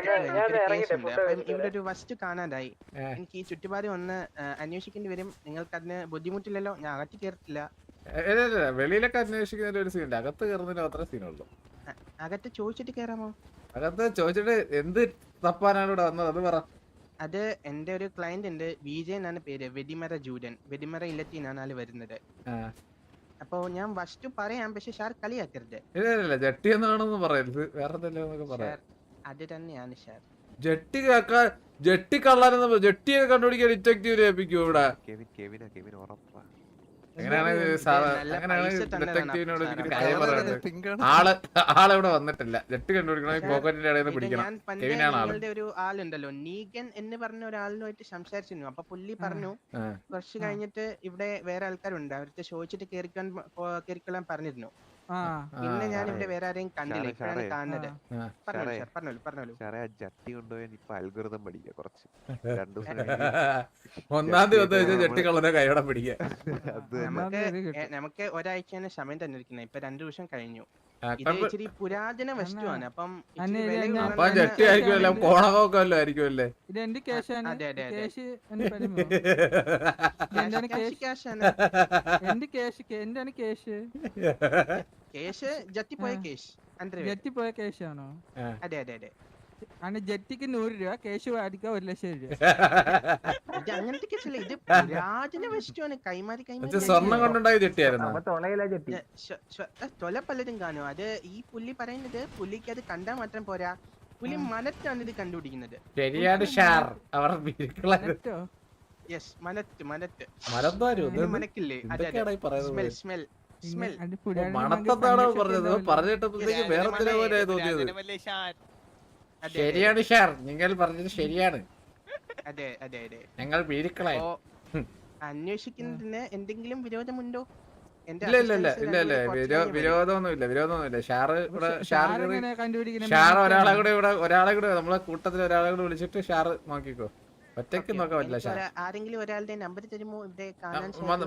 കേസുണ്ട്. അപ്പം ഇവിടെ ഒരു വസ്തു കാണാതായി. എനിക്ക് ഈ ചുറ്റുപാടും ഒന്ന് അന്വേഷിക്കേണ്ടി വരും. നിങ്ങൾക്ക് അതിന് ബുദ്ധിമുട്ടില്ലല്ലോ? ഞാൻ അകത്ത് കയറത്തില്ല. വെളിയിലൊക്കെ അന്വേഷിക്കുന്നതിന്റെ ഒരു സീനുണ്ട്, അകത്ത് കയറുന്നതിന് അത്ര സീനുള്ളൂ. അകത്ത് ചോദിച്ചിട്ട് കയറാമോ? അകത്ത് ചോദിച്ചിട്ട് എന്ത് തപ്പാനാണ് ഇവിടെ വന്നത് അത് പറ. അത് എന്റെ ഒരു ക്ലയന്റ് ഉണ്ട്, വിജയ് എന്നാണ് പേര്. വെടിമര ജൂഡൻ, വെടിമര ഇല്ലത്തിനാണ് ആള് വരുന്നത്. അപ്പൊ ഞാൻ വസ്തു പറയാം, പക്ഷെ ഷാർ കളിയാക്കരുത്. ഇല്ല ജട്ടി എന്നാണെന്ന് പറയരുത്, വേറെ എന്തെങ്കിലും പറയാം. അത് തന്നെയാണ് ഷാർ. ജട്ടി കള്ളാനെന്ന് ജട്ടിയൊക്കെ കണ്ടുപിടിക്കാൻ ഡിറ്റക്റ്റീവ് ഏൽപ്പിക്കും ഇവിടെ. ഡിറ്റക്റ്റീവിനോട് കാര്യം പറയുന്നത് ആളിവിടെ വന്നിട്ടില്ല. ജട്ടി കണ്ടുപിടിക്കണമെങ്കിൽ പോക്കറ്റിന്റെ ഇടയിൽ നിന്ന് പിടിക്കണം. നിങ്ങളുടെ ഒരു ആളുണ്ടല്ലോ നീഗൻ എന്ന് പറഞ്ഞ ഒരാളുമായിട്ട് സംസാരിച്ചിരുന്നു. അപ്പൊ പുള്ളി പറഞ്ഞു കുറച്ച് കഴിഞ്ഞിട്ട് ഇവിടെ വേറെ ആൾക്കാരുണ്ട്, അവർക്ക് ചോദിച്ചിട്ട് കേറിക്കൊള്ളാൻ പറഞ്ഞിരുന്നു. പിന്നെ ഞാൻ ഇവിടെ വേറെ ആരെയും കണ്ടില്ല, ഇപ്പോഴാണ് കാണുന്നത്. പറഞ്ഞോളൂ. ജട്ടി കൊണ്ടുപോയി ഇപ്പൊ അൽഗോരിതം പഠിക്കുക കുറച്ച്. 2 ഒന്നാം ദിവസം ജട്ടി കള്ളനെ കൈയോടെ പിടിക്കുക. നമുക്ക് ഒരാഴ്ചയാണ് സമയം തന്നിരിക്കുന്നത്, ഇപ്പൊ 2 ദിവസം കഴിഞ്ഞു. ഇത് ഇച്ചിരി പുരാതന വസ്തുവാണ്. അപ്പം ജട്ടി ആയിരിക്കുമല്ലോ, കോണകമൊക്കെ വല്ലോ ആയിരിക്കുമല്ലേ? കേശ് ജത്തിപ്പോയ കേശാണോ? അതെ. ജെറ്റിക്ക് 100 രൂപ, കേശു വാദിക്കാൻ 1,00,000 രൂപ. ഇത് അങ്ങനത്തെ കേസല്ല, ഇത് പുരാതന വസ്തുവാണ്. കൈമാറി സ്വർണ്ണം കൊണ്ടുണ്ടായ ജെട്ടിയായിരുന്നു. തൊല പലരും കാണും. അത് ഈ പുള്ളി പറയുന്നത് പുള്ളിക്ക് അത് കണ്ടാൽ മാത്രം പോരാ, പുള്ളി മനത്താണ് ഇത് കണ്ടുപിടിക്കുന്നത്. ശരിയാണ് ഷാർ. അവർ മനക്കില്ലേ? മണത്തതാണോ പറഞ്ഞത്? പറഞ്ഞിട്ടപ്പോഴത്തേക്ക് വേറെ പോലെ തോന്നിയത്. ശരിയാണ് ഷാർ, നിങ്ങൾ പറഞ്ഞത് ശരിയാണ്. അതെ ഞങ്ങൾ വീരുക്കളായി. അന്വേഷിക്കുന്നതിന് എന്തെങ്കിലും വിരോധമുണ്ടോ? ഇല്ല വിരോധമൊന്നുമില്ല. ഷാർ ഒരാളെ കൂടെ നമ്മളെ കൂട്ടത്തിൽ ഒരാളെ കൂടെ വിളിച്ചിട്ട് ഷാർ നോക്കിക്കോ. ഒറ്റയ്ക്ക് നോക്കാൻ പറ്റില്ല ഷാർ. ആരെങ്കിലും ഒരാളുടെ നമ്പർ തരുമോ? ഇവിടെ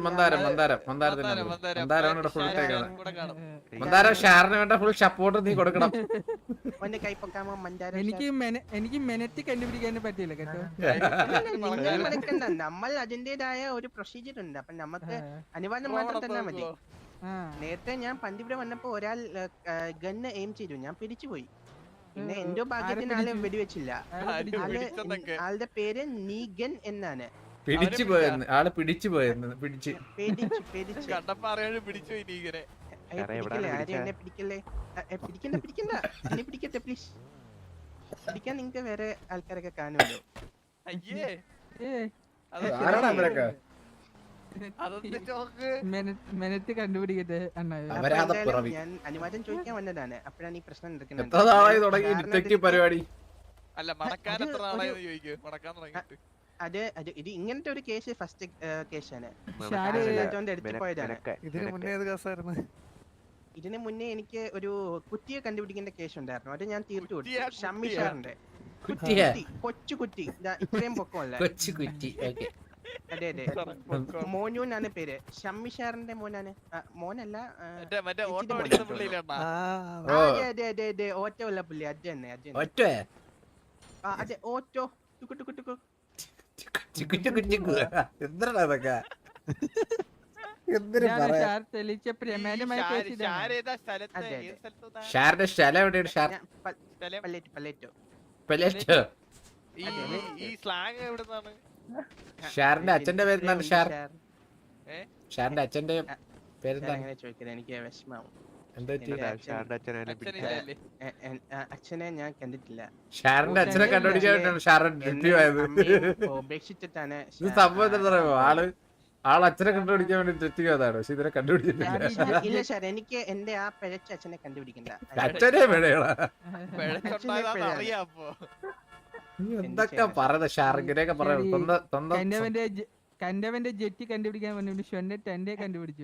മന്ദാരം ഫുൾ ടേക്കാണ്. മന്ദാരം ഷാറിന് വേണ്ട ഫുൾ സപ്പോർട്ട് നീ കൊടുക്കണം. എനിക്ക് മെനറ്റി കണ്ടുപിടിക്കാൻ പറ്റില്ല കേട്ടോ. നമ്മൾ അതിന്റേതായ ഒരു പ്രൊസീജിയർ ഉണ്ട്, അപ്പൊ നമുക്ക് അനുവാദം മാത്രം തന്നാ മതി. നേരത്തെ ഞാൻ പണ്ടിവിടെ വന്നപ്പോ ഒരാൾ ഗണ്ണ് എയിം ചെയ്തു, ഞാൻ പിടിച്ചുപോയി. പിന്നെ എന്റെ ഭാഗ്യത്തിന് ആളെ വെടിവെച്ചില്ല. ആളുടെ പേര് നീഗൻ എന്നാണ്. ആള് പിടിച്ചു പോയെന്ന് പിടിക്കട്ടെ പ്ലീസ്. പിടിക്കാൻ നിങ്ങക്ക് വേറെ ആൾക്കാരൊക്കെ കാണുമല്ലോ. മെനറ്റ് കണ്ടുപിടിക്കട്ടെ. ഞാൻ അനുവാദം ചോദിക്കാൻ വന്നതാണ്, അപ്പോഴാണ് ഈ പ്രശ്നം നടക്കുന്നത്. ഇത് ഇങ്ങനത്തെ ഒരു കേസ് ഫസ്റ്റ് കേസാണ്. എടുത്തു പോയതാണ്. ഇതിനു മുന്നേ എനിക്ക് ഒരു കുറ്റിയെ കണ്ടുപിടിക്കേണ്ട കേസ് ഉണ്ടായിരുന്നു, അത് ഞാൻ തീർത്തു കൊടുത്തു. ഷമ്മിഷാറിന്റെ കൊച്ചു കുറ്റി, ഇത്രയും പൊക്കമല്ല. അതെ മോനു എന്നാണ് പേര്. ഷമ്മിഷാറിന്റെ മോനാണ്. മോനല്ല, അതെ ഓറ്റോ ഉള്ള പുള്ളി. അത് തന്നെ അതെ ഓറ്റോ. ഷാറിന്റെ അച്ഛന്റെ പേരെന്താണ്? ഷാറിന്റെ അച്ഛന്റെ പേരെന്താണ്? എനിക്ക് വിഷമാവും. അച്ഛനെ ഞാൻ കണ്ടിട്ടില്ല. ഷാറിന്റെ അച്ഛനെ കണ്ടുപിടിക്കാനായിട്ടാണ് ഷാരൻ ഉപേക്ഷിച്ചിട്ടാണ് സംഭവം. എന്താ പറയുക, ആള് അച്ഛനെ കണ്ടുപിടിക്കാൻ വേണ്ടി തെറ്റിയതാണ്, പക്ഷെ ഇതിനെ കണ്ടുപിടിച്ചിട്ടില്ല. ഇല്ല സാർ, എനിക്ക് എന്റെ ആ പിഴച്ച അച്ഛനെ കണ്ടുപിടിക്കണ്ട. അച്ഛനെ പിഴയാണ് എന്തൊക്കെ പറയുന്നത് ഷാർ? ഇങ്ങനെയൊക്കെ പറയുന്നത്. കണ്ടവന്റെ ജെറ്റി കണ്ടുപിടിക്കാൻ വേണ്ടി എന്റെ കണ്ടുപിടിച്ചു.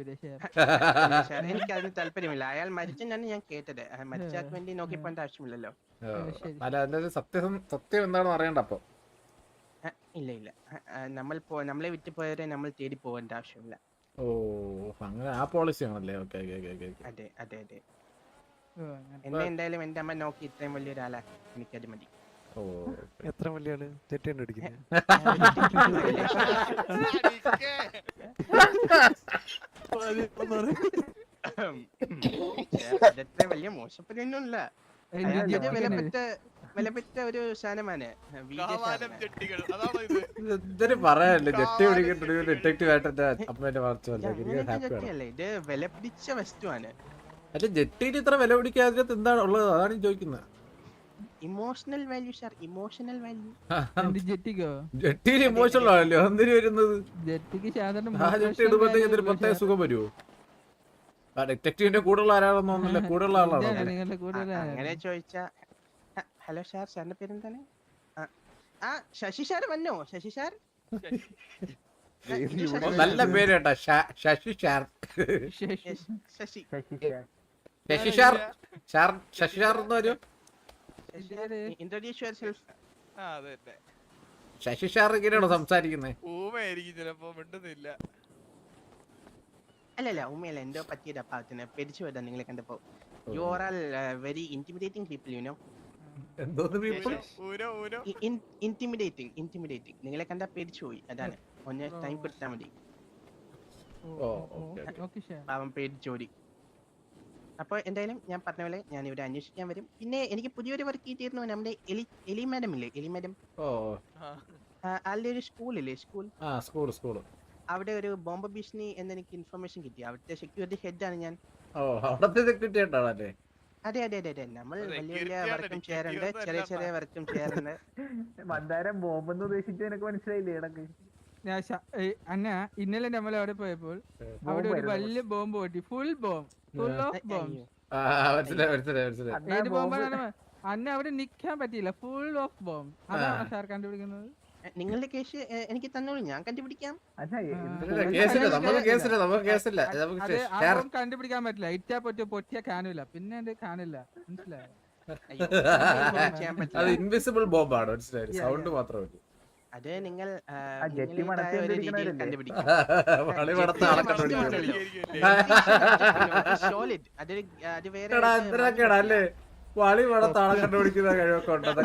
എനിക്ക് അതിന് താല്പര്യമില്ല. അയാൾ മരിച്ചെന്നാണ് ഞാൻ കേട്ടത്. മരിച്ചാക്ക് വേണ്ടി നോക്കി പോകേണ്ട ആവശ്യമില്ലല്ലോ. അല്ല, അതിന്റെ സത്യം എന്താണെന്ന് അറിയണ്ട. അപ്പൊ ഇല്ല, നമ്മളെ വിറ്റ് പോയവരെ നമ്മൾ തേടി പോകേണ്ട ആവശ്യമില്ല. ഓ, അങ്ങനെ ആ പോളിസി ആണല്ലേ? അതെ. എന്നെ എന്തായാലും എന്റെ അമ്മ നോക്കി ഇത്രയും വലിയൊരാളാ, എനിക്കത് മതി. ഓ എത്ര വലിയാണ് തെറ്റ് കണ്ടുപിടിക്കുന്നത്? അത്ര വലിയ മോശപ്പരിയൊന്നുമില്ല. വിലപ്പെട്ട ഒരു സാധനമാണ് എന്തൊരു പറയാനല്ലേ ജെട്ടി പിടിക്കട്ടെ ഡിറ്റക്റ്റീവ് ആയിട്ട് എന്റെ അമ്മേന്റെ വളർച്ച ജെട്ടിയല്ലേ, ഇത് വിലപിടിച്ച വസ്തുവാണ്. അല്ല ജെട്ടിന് ഇത്ര വില പിടിക്കാതെ എന്താണ് ഉള്ളത്, അതാണ് ഞാൻ ചോദിക്കുന്നത്. Emotional value sir, emotional value. ജെറ്റിക്കോ? ജെട്ടിയിൽ ഇമോഷണൽ ആണല്ലോ എന്തിനു വരുന്നത്? ജെറ്റിക്ക് ആ ജെട്ടി ഇടുമ്പോഴത്തേക്ക് എന്തൊരു പ്രത്യേക സുഖം വരുമോ? ആ ഡിറ്റക്റ്റീവിന്റെ കൂടെയുള്ള ആരാണെന്ന് തോന്നുന്നില്ല, കൂടെയുള്ള ആളാണോ? നിങ്ങളുടെ കൂടെ അങ്ങനെ ചോദിച്ചാ ഹലോ സാർ, സാറിന്റെ പേരെന്താണ്? ആ ശശി സാർ വന്നോ? ശശി സാർ നല്ല പേര് കേട്ടാ, ശശി ഷാർ. ശശി ശശി ഷാർ, ശശി ഷാർ എന്നൊരു ഇൻട്രൊഡ്യൂസ് യുവർ സെൽഫ്. ശശി ഷാർ ഇങ്ങനെയാണോ സംസാരിക്കുന്നത്? അല്ലല്ല ഉമ്മയല്ല, എന്തോ പറ്റിയത് അപ്പാത്തിന് പേടിച്ചു പോയതാ നിങ്ങളെ കണ്ടപ്പോ. You are all very intimidating people, you know. Intimidating നിങ്ങളെ കണ്ടാ പേടിച്ചു പോയി, അതാണ്. ഒന്ന് ടൈം കൊടുത്താ മതി, പാവം പേടിച്ചോടി. അപ്പൊ എന്തായാലും ഞാൻ പറഞ്ഞ പോലെ ഞാൻ ഇവിടെ അന്വേഷിക്കാൻ വരും. പിന്നെ എനിക്ക് പുതിയൊരു വർക്ക് കിട്ടിയിരുന്നു, നമ്മുടെ എലി മാഡം ഇല്ലേ, എലി മാഡം. ആളുടെ ഒരു സ്കൂളില്ലേ, സ്കൂൾ, അവിടെ ഒരു ബോംബ് ഭീഷണി എന്നെനിക്ക് ഇൻഫർമേഷൻ കിട്ടി. അവിടുത്തെ സെക്യൂരിറ്റി ഹെഡാണ് ഞാൻ. അതെ അതെ അതെ അതെ, നമ്മൾ വലിയ വലിയ വർക്കും ചെയ്യാറുണ്ട്, ചെറിയ ചെറിയ വർക്കും ചെയ്യാറുണ്ട്. ബോംബെന്ന് ഉദ്ദേശിച്ചു എനിക്ക് മനസ്സിലായില്ലേ ഇടക്ക്? അന്ന ഇന്നലെ നമ്മൾ അവിടെ പോയപ്പോൾ അവിടെ ഒരു വലിയ ബോംബ് പൊട്ടി, ഫുൾ ഓഫ് ബോംബ്. ഏത് ബോംബാണ് അന്ന അവിടെ നിക്കാൻ പറ്റിയില്ല, ഫുൾ ഓഫ് ബോംബ്. അതാണ് സാർ കണ്ടുപിടിക്കുന്നത്. നിങ്ങളുടെ കേസ് എനിക്ക് തന്നോളൂ, ഞാൻ കണ്ടുപിടിക്കാം. കണ്ടുപിടിക്കാൻ പറ്റില്ല, ഇറ്റാ പൊട്ടിയ കാണില്ല, പിന്നെ കാണില്ല, മനസ്സിലായോ? അത് ഇൻവിസിബിൾ ബോംബാണ്, സൗണ്ട് മാത്രമേ. അത് നിങ്ങൾ അല്ലേ വളി പടത്താളം കണ്ടുപിടിക്കുന്ന കഴിവൊക്കെ ഉണ്ടെന്നൊക്കെ.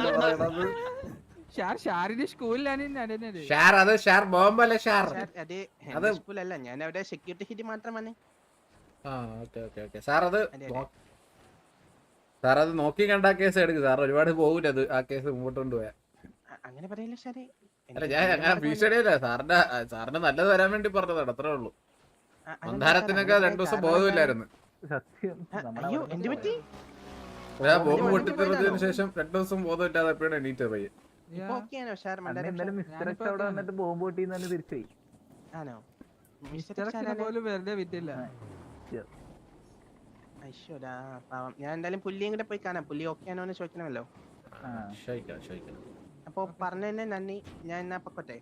സ്കൂളല്ല, ഞാൻ അവിടെ സെക്യൂരിറ്റി ഹിറ്റ് മാത്രമാണ്. സാർ അത് നോക്കി കണ്ട കേസ് എടുക്കും സാർ, ഒരുപാട് പോകൂല അത്, ആ കേസ് മുമ്പോട്ട് കൊണ്ടുപോയാ. അങ്ങനെ പറയില്ല സാറേ. അല്ല ഞാൻ അങ്ങനെ ഭീഷണിയല്ല, സാറിന് നല്ലത് വരാൻ വേണ്ടി പറഞ്ഞതാണ്, അത്രേ ഉള്ളൂ. മന്ദാരത്തിനൊക്കെ 2 ദിവസം ബോധമില്ലായിരുന്നു. ബോംബ് പൊട്ടിത്തെറിച്ചതിന് ശേഷം 2 ദിവസം ബോധമില്ലാതെ എപ്പോഴും എണീറ്റത് പയ്യൻ. ബോംബ് പൊട്ടിന്ന് തിരിച്ചുപോയി. വെറുതെ വിറ്റില്ല. ഞാൻ എന്തായാലും പുള്ളിയും കൂടെ പോയി കാണാം, പുള്ളി ഓക്കെ ആണോ എന്ന് ചോദിക്കണമല്ലോ. അപ്പൊ പറഞ്ഞതിന് നന്ദി, ഞാൻ എന്നാ പൊക്കോട്ടെ.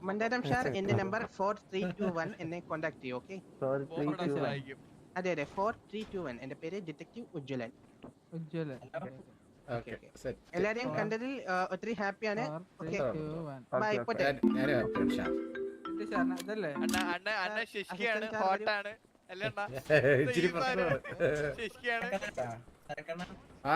മന്ദാരം സാർ, എന്റെ നമ്പർ 4321, എന്നെ കോണ്ടാക്ട് ചെയ്യൂ. ഓക്കെ? അതെ അതെ 4321, എന്റെ പേര് ഡിറ്റക്റ്റീവ് ഉജ്ജ്വലൻ. എല്ലാരെയും കണ്ടതിൽ ഒത്തിരി ഹാപ്പിയാണ്. ബൈ, പോട്ടെ. ആ